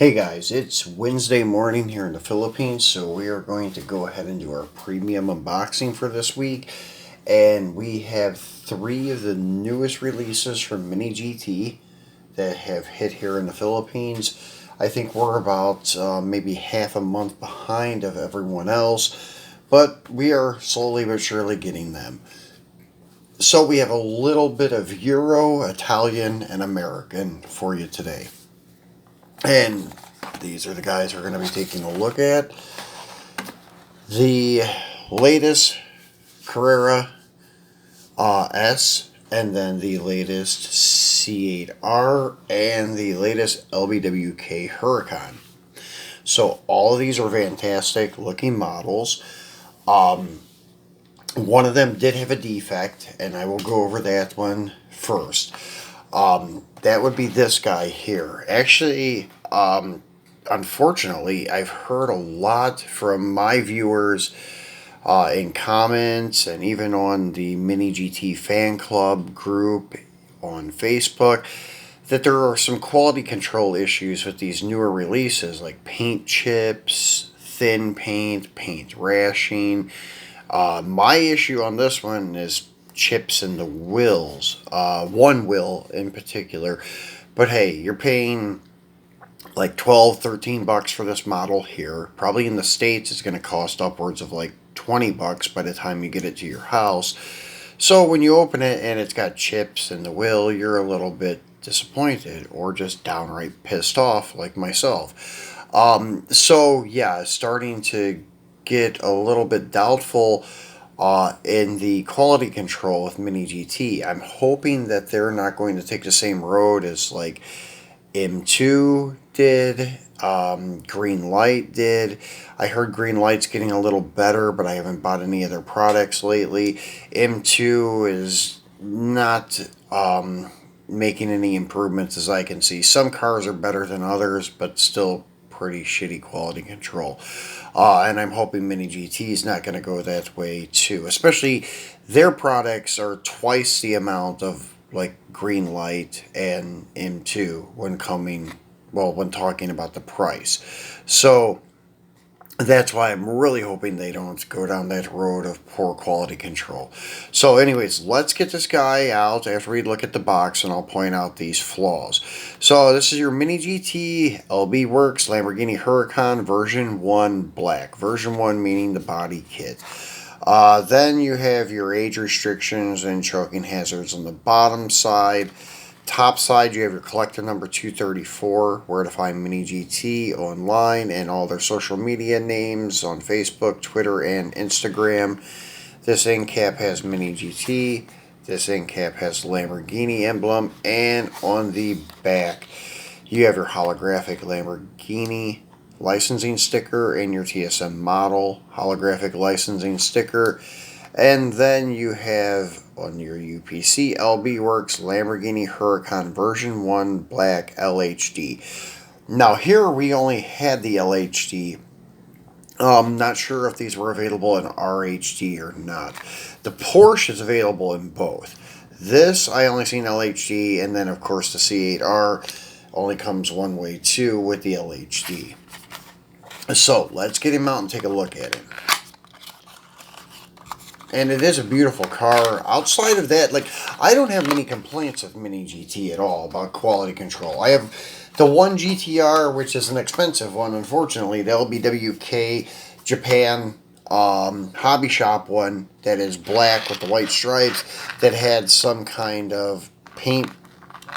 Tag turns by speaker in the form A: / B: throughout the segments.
A: Hey guys, it's Wednesday morning here in the Philippines, so we are going to go ahead and do our premium unboxing for this week. And we have three of the newest releases from MiniGT that have hit here in the Philippines. I think we're about maybe half a month behind of everyone else, but we are slowly but surely getting them. So we have a little bit of Euro, Italian, and American for you today. And these are the guys we're going to be taking a look at. The latest Carrera S, and then the latest C8R, and the latest LBWK Huracan. So all of these are fantastic looking models. One of them did have a defect, and I will go over that one first. That would be this guy here. Actually, unfortunately, I've heard a lot from my viewers in comments and even on the MiniGT fan club group on Facebook that there are some quality control issues with these newer releases, like paint chips, thin paint, paint rashing. My issue on this one is chips in the wheels, one wheel in particular. But hey, you're paying like 12, 13 bucks for this model here. Probably in the States it's going to cost upwards of like 20 bucks by the time you get it to your house. So when you open it and it's got chips in the wheel, you're a little bit disappointed or just downright pissed off like myself. So yeah, starting to get a little bit doubtful in the quality control with MiniGT. I'm hoping that they're not going to take the same road as like M2 did, Green Light did. I heard Green Light's getting a little better, but I haven't bought any of their products lately. M2 is not making any improvements as I can see. Some cars are better than others, but still pretty shitty quality control. And I'm hoping MiniGT is not going to go that way too. Especially their products are twice the amount of like Green Light and M2 when talking about the price. So that's why I'm really hoping they don't go down that road of poor quality control. So anyways, let's get this guy out after we look at the box, and I'll point out these flaws. So this is your MiniGT LB Works Lamborghini Huracan version 1 black. Version 1 meaning the body kit. Then you have your age restrictions and choking hazards on the bottom side. Top side, you have your collector number 234, where to find MiniGT online, and all their social media names on Facebook, Twitter, and Instagram. This end cap has MiniGT. This end cap has Lamborghini emblem, and on the back, you have your holographic Lamborghini licensing sticker and your TSM model holographic licensing sticker. And then you have on your UPC LB Works Lamborghini Huracan version 1 black LHD. Now here we only had the LHD. Not sure if these were available in RHD or not. The Porsche is available in both. This I only seen LHD, and then of course the C8R only comes one way too with the LHD. So let's get him out and take a look at it. And it is a beautiful car. Outside of that, like, I don't have many complaints with MiniGT at all about quality control. I have the one GTR, which is an expensive one, unfortunately, the LBWK Japan hobby shop one that is black with the white stripes that had some kind of paint,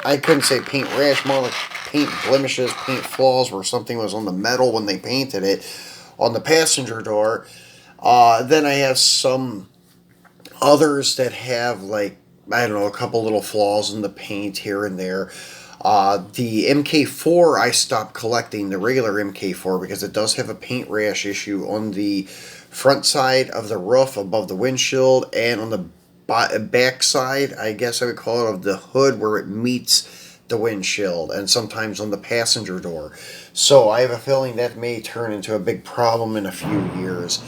A: I couldn't say paint rash, more like paint blemishes, paint flaws where something was on the metal when they painted it on the passenger door. Then I have some others that have, like, I don't know, a couple little flaws in the paint here and there. The MK4, I stopped collecting the regular MK4 because it does have a paint rash issue on the front side of the roof above the windshield, and on the back side, I guess I would call it, of the hood where it meets the windshield, and sometimes on the passenger door. So I have a feeling that may turn into a big problem in a few years.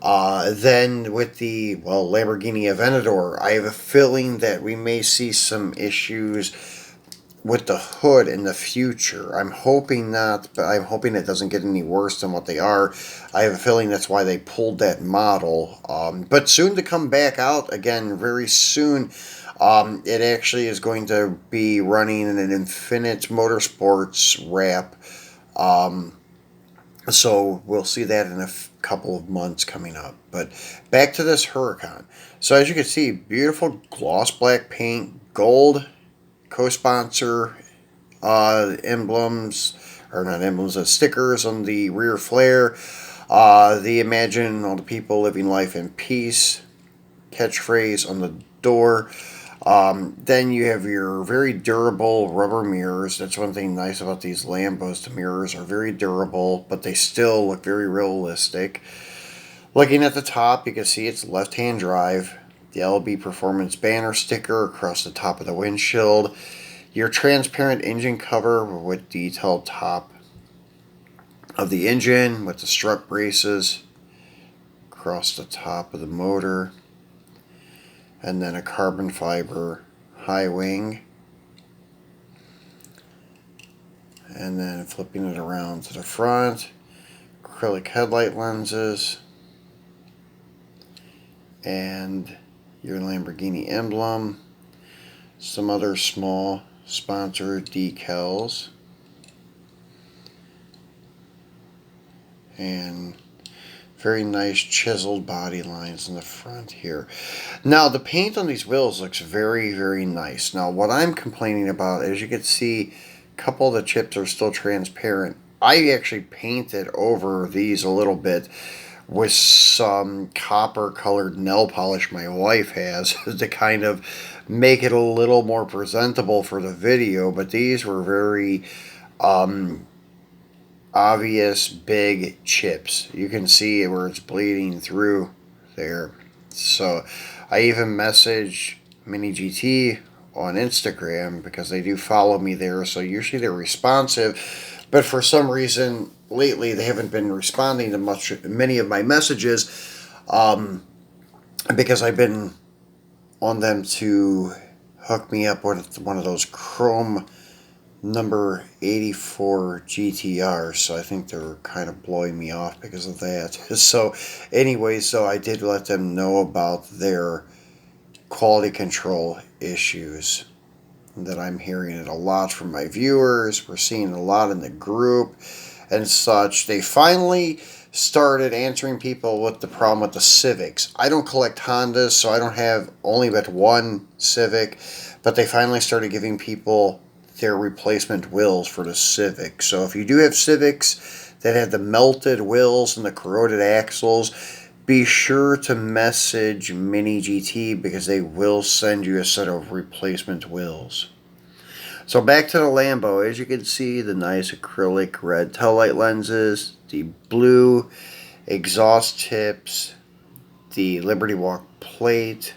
A: Then with the, Lamborghini Aventador, I have a feeling that we may see some issues with the hood in the future. I'm hoping not, but I'm hoping it doesn't get any worse than what they are. I have a feeling that's why they pulled that model. But soon to come back out again, very soon. It actually is going to be running in an Infinite Motorsports wrap. So we'll see that in a couple of months coming up. But back to this Huracan. So as you can see, beautiful gloss black paint, gold co-sponsor emblems, or not emblems, stickers on the rear flare. The Imagine all the people living life in peace catchphrase on the door. Then you have your very durable rubber mirrors. That's one thing nice about these Lambos. The mirrors are very durable, but they still look very realistic. Looking at the top, you can see it's left-hand drive. The LB Performance banner sticker across the top of the windshield. Your transparent engine cover with detailed top of the engine with the strut braces across the top of the motor. And then a carbon fiber high wing. And then flipping it around to the front, acrylic headlight lenses, and your Lamborghini emblem, some other small sponsor decals, and very nice chiseled body lines in the front here. Now the paint on these wheels looks very, very nice. Now what I'm complaining about, as you can see, a couple of the chips are still transparent. I actually painted over these a little bit with some copper colored nail polish my wife has to kind of make it a little more presentable for the video, but these were very obvious big chips. You can see where it's bleeding through there. So I even messaged MiniGT on Instagram because they do follow me there, so usually they're responsive, but for some reason lately they haven't been responding to many of my messages because I've been on them to hook me up with one of those chrome number 84 GTR, so I think they're kind of blowing me off because of that. So anyway, so I did let them know about their quality control issues, that I'm hearing it a lot from my viewers. We're seeing a lot in the group and such. They finally started answering people with the problem with the Civics. I don't collect Hondas, so I don't have only but one Civic, but they finally started giving people their replacement wheels for the Civic. So if you do have Civics that have the melted wheels and the corroded axles, be sure to message MiniGT because they will send you a set of replacement wheels. So back to the Lambo. As you can see, the nice acrylic red taillight lenses, the blue exhaust tips, the Liberty Walk plate.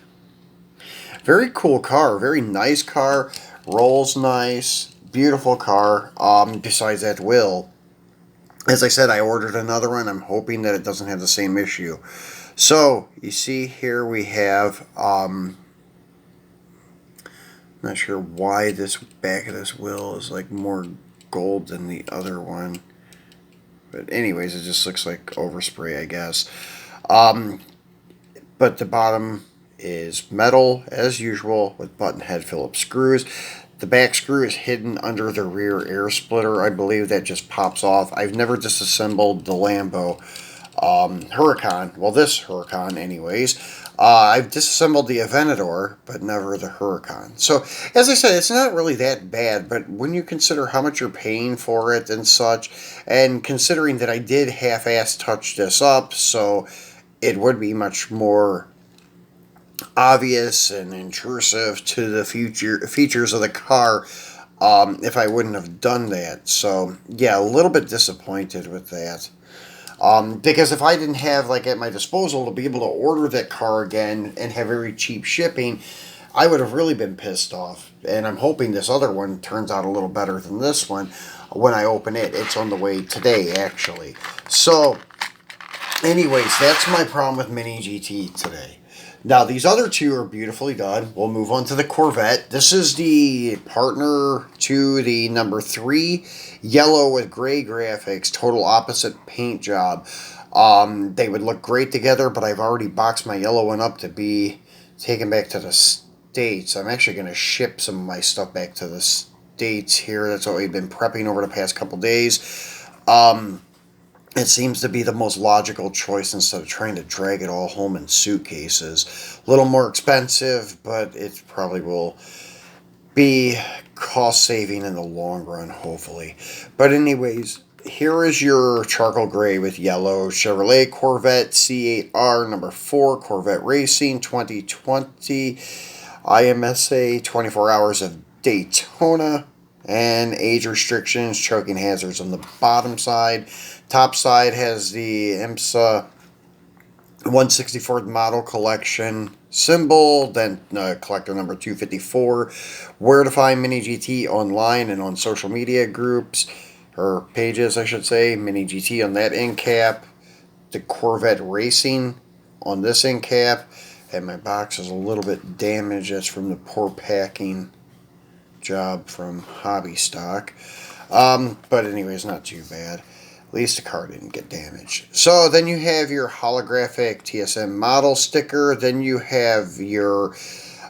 A: Very cool car, very nice car, rolls nice, beautiful car. Besides that wheel, as I said, I ordered another one. I'm hoping that it doesn't have the same issue. So you see here we have not sure why this back of this wheel is like more gold than the other one, but anyways, it just looks like overspray, I guess. But the bottom is metal as usual with button head Phillips screws. The back screw is hidden under the rear air splitter. I believe that just pops off. I've never disassembled the Lambo Huracan. Well, this Huracan anyways. I've disassembled the Aventador, but never the Huracan. So, as I said, it's not really that bad, but when you consider how much you're paying for it and such, and considering that I did half-ass touch this up, so it would be much more obvious and intrusive to the features of the car if I wouldn't have done that. So, yeah, a little bit disappointed with that. Because if I didn't have like at my disposal to be able to order that car again and have very cheap shipping, I would have really been pissed off. And I'm hoping this other one turns out a little better than this one when I open it. It's on the way today, actually. So, anyways, that's my problem with MiniGT today. Now, these other two are beautifully done. We'll move on to the Corvette. This is the partner to the number 3, yellow with gray graphics, total opposite paint job. They would look great together, but I've already boxed my yellow one up to be taken back to the States. I'm actually going to ship some of my stuff back to the States here. That's what we've been prepping over the past couple days. It seems to be the most logical choice instead of trying to drag it all home in suitcases. A little more expensive, but it probably will be cost saving in the long run, hopefully. But anyways, here is your charcoal gray with yellow Chevrolet Corvette C8R number 4 Corvette Racing 2020 IMSA 24 hours of Daytona, and age restrictions, choking hazards on the bottom side. Top side has the IMSA 164th model collection symbol, then collector number 254. Where to find MiniGT online and on social media groups, or pages I should say. MiniGT on that end cap. The Corvette Racing on this end cap. And my box is a little bit damaged. That's from the poor packing job from Hobby Stock. But anyways, not too bad. At least the car didn't get damaged. So then you have your holographic TSM model sticker. Then you have your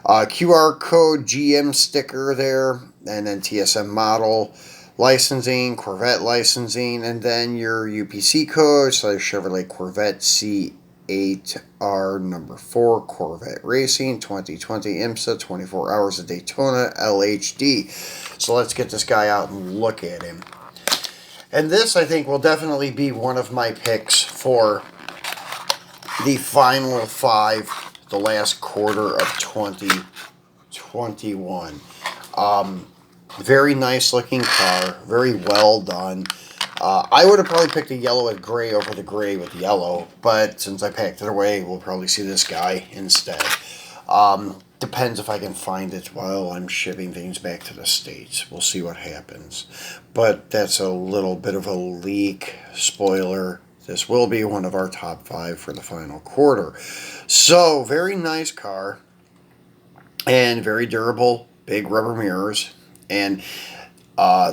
A: QR code GM sticker there. And then TSM model licensing, Corvette licensing. And then your UPC code. So Chevrolet Corvette C8R number 4 Corvette Racing 2020 IMSA 24 hours of Daytona LHD. So let's get this guy out and look at him. And this, I think, will definitely be one of my picks for the final 5, the last quarter of 2021. Very nice looking car, very well done. I would have probably picked the yellow with gray over the gray with yellow, but since I packed it away, we'll probably see this guy instead. Depends if I can find it while I'm shipping things back to the States. We'll see what happens. But that's a little bit of a leak. Spoiler. This will be one of our top 5 for the final quarter. So, very nice car. And very durable. Big rubber mirrors. And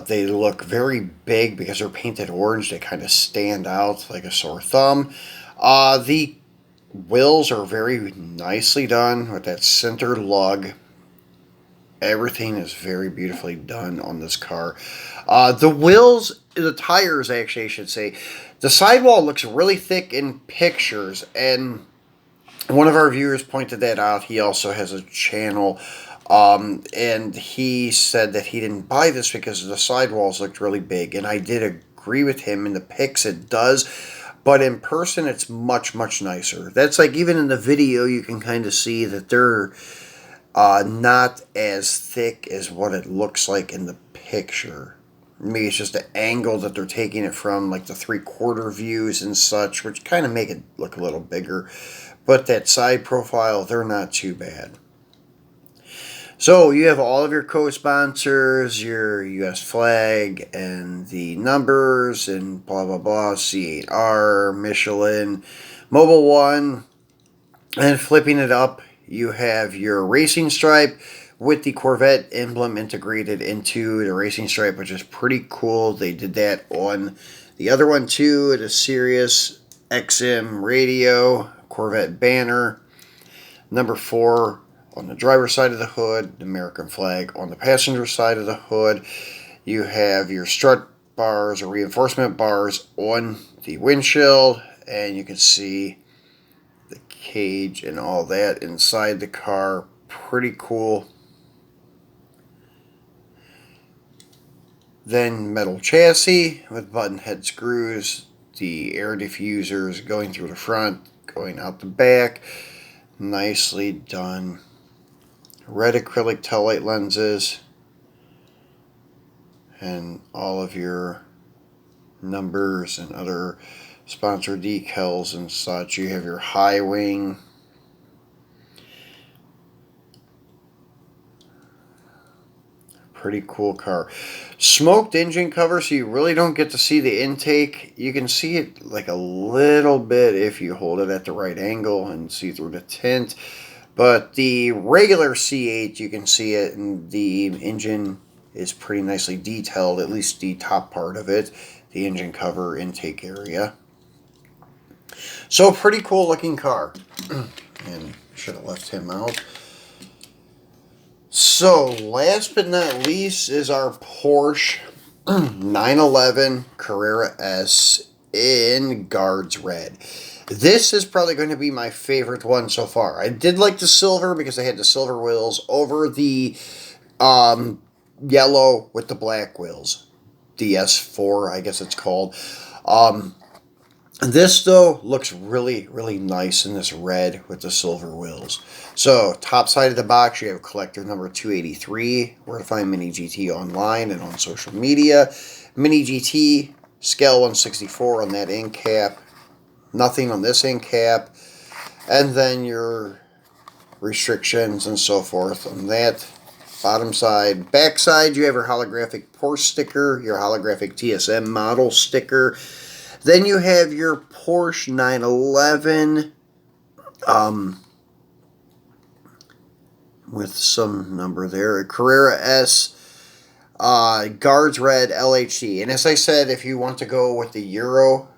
A: they look very big because they're painted orange. They kind of stand out like a sore thumb. The wheels are very nicely done with that center lug. Everything is very beautifully done on this car. The wheels, the tires actually I should say, the sidewall looks really thick in pictures, and one of our viewers pointed that out. He also has a channel, and he said that he didn't buy this because the sidewalls looked really big, and I did agree with him. In the pics it does, but in person, it's much, much nicer. That's like, even in the video, you can kind of see that they're not as thick as what it looks like in the picture. Maybe it's just the angle that they're taking it from, like the 3/4 views and such, which kind of make it look a little bigger. But that side profile, they're not too bad. So you have all of your co-sponsors, your U.S. flag, and the numbers, and blah, blah, blah, C8R, Michelin, Mobil 1, and flipping it up, you have your racing stripe with the Corvette emblem integrated into the racing stripe, which is pretty cool. They did that on the other one too, the Sirius XM radio, Corvette banner, number 4, on the driver's side of the hood, the American flag on the passenger side of the hood. You have your strut bars or reinforcement bars on the windshield, and you can see the cage and all that inside the car. Pretty cool. Then metal chassis with button head screws, the air diffusers going through the front, going out the back. Nicely done. Red acrylic taillight lenses, and all of your numbers and other sponsor decals and such. You have your high wing. Pretty cool car. Smoked engine cover, so you really don't get to see the intake. You can see it like a little bit if you hold it at the right angle and see through the tint. But the regular C8, you can see it, and the engine is pretty nicely detailed, at least the top part of it, the engine cover intake area. So pretty cool looking car. And should have left him out. So last but not least is our Porsche 911 Carrera S in Guards Red. This is probably going to be my favorite one so far. I did like the silver because I had the silver wheels over the yellow with the black wheels. DS4, I guess it's called. This, though, looks really, really nice in this red with the silver wheels. So, top side of the box, you have collector number 283. Where to find MiniGT online and on social media. MiniGT, scale 164 on that end cap. Nothing on this end cap. And then your restrictions and so forth on that. Bottom side. Back side, you have your holographic Porsche sticker, your holographic TSM model sticker. Then you have your Porsche 911 with some number there. Carrera S Guards Red LHD. And as I said, if you want to go with the Euro,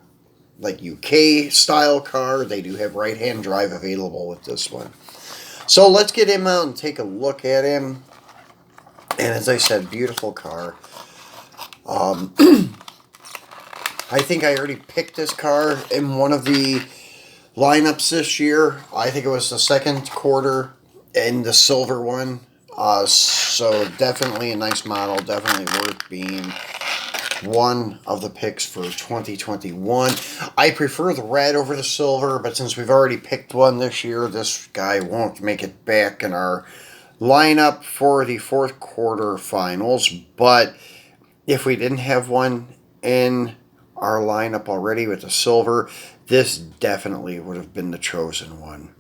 A: like UK style car, they do have right-hand drive available with this one. So let's get him out and take a look at him. And as I said, beautiful car. I think I already picked this car in one of the lineups this year. I think it was the second quarter in the silver one. So definitely a nice model. Definitely worth being one of the picks for 2021. I prefer the red over the silver, but since we've already picked one this year, this guy won't make it back in our lineup for the fourth quarter finals. But if we didn't have one in our lineup already with the silver, this definitely would have been the chosen one.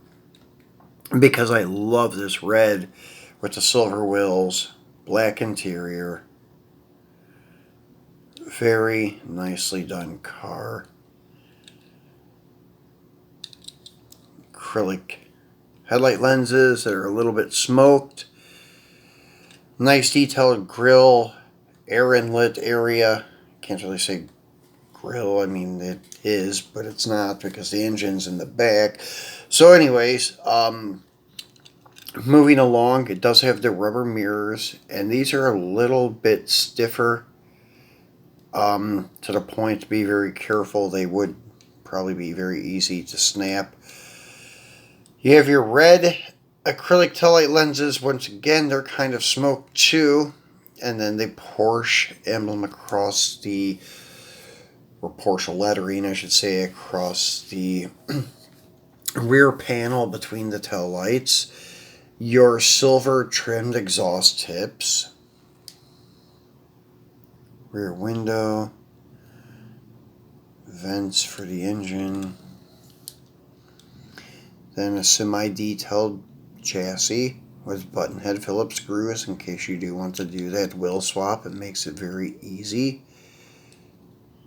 A: Because I love this red with the silver wheels, black interior. Very nicely done car. Acrylic headlight lenses that are a little bit smoked. Nice detailed grille, air inlet area. Can't really say grill, I mean it is, but it's not because the engine's in the back. So anyways, moving along, it does have the rubber mirrors, and these are a little bit stiffer, to the point to be very careful. They would probably be very easy to snap. You have your red acrylic taillight lenses. Once again, they're kind of smoked too, and then the Porsche emblem across the, or Porsche lettering, I should say, across the rear panel between the tail lights. Your silver trimmed exhaust tips. Rear window. Vents for the engine. Then a semi-detailed chassis with button head Phillips screws in case you do want to do that wheel swap. It makes it very easy.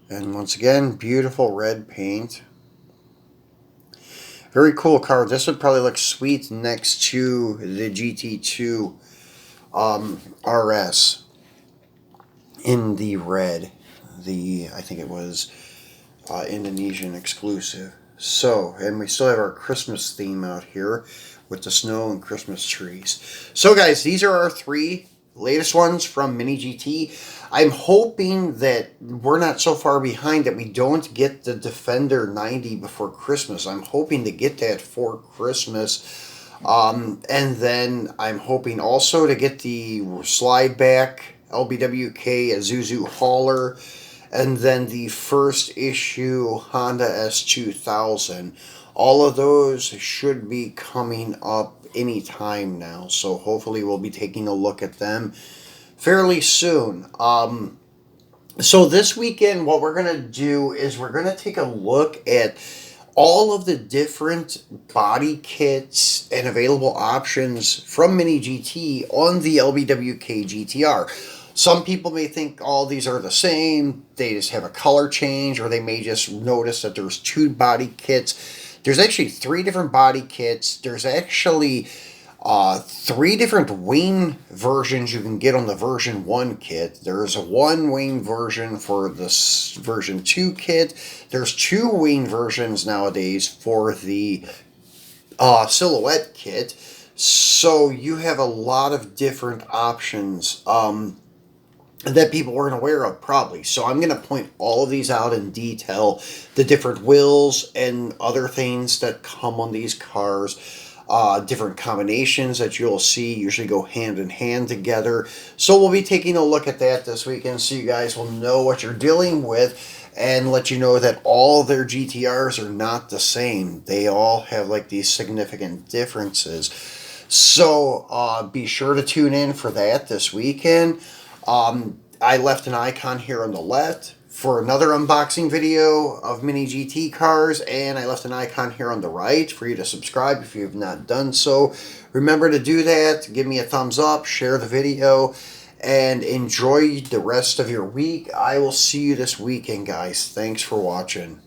A: And once again, beautiful red paint. Very cool car. This would probably look sweet next to the GT2 RS in the red. I think it was Indonesian exclusive. So, and we still have our Christmas theme out here with the snow and Christmas trees. So guys, these are our three latest ones from MiniGT. I'm hoping that we're not so far behind that we don't get the Defender 90 before Christmas. I'm hoping to get that for Christmas. And then I'm hoping also to get the slide back LBWK Isuzu hauler. And then the first issue Honda S2000. All of those should be coming up anytime now. So hopefully we'll be taking a look at them fairly soon. So this weekend what we're going to do is we're going to take a look at all of the different body kits and available options from MiniGT on the LBWK GTR. Some people may think all these are the same, they just have a color change, or they may just notice that there's two body kits. There's actually three different body kits. There's actually Three different wing versions you can get on the version 1 kit. There's a one wing version for the version 2 kit. There's two wing versions nowadays for the silhouette kit. So you have a lot of different options that people weren't aware of, probably. So I'm going to point all of these out in detail, the different wheels and other things that come on these cars, different combinations that you'll see usually go hand in hand together. So we'll be taking a look at that this weekend, so you guys will know what you're dealing with, and let you know that all their GTRs are not the same. They all have like these significant differences. So be sure to tune in for that this weekend. I left an icon here on the left for another unboxing video of Mini GT cars, and I left an icon here on the right for you to subscribe if you have not done so. Remember to do that. Give me a thumbs up, share the video, and enjoy the rest of your week. I will see you this weekend, guys. Thanks for watching.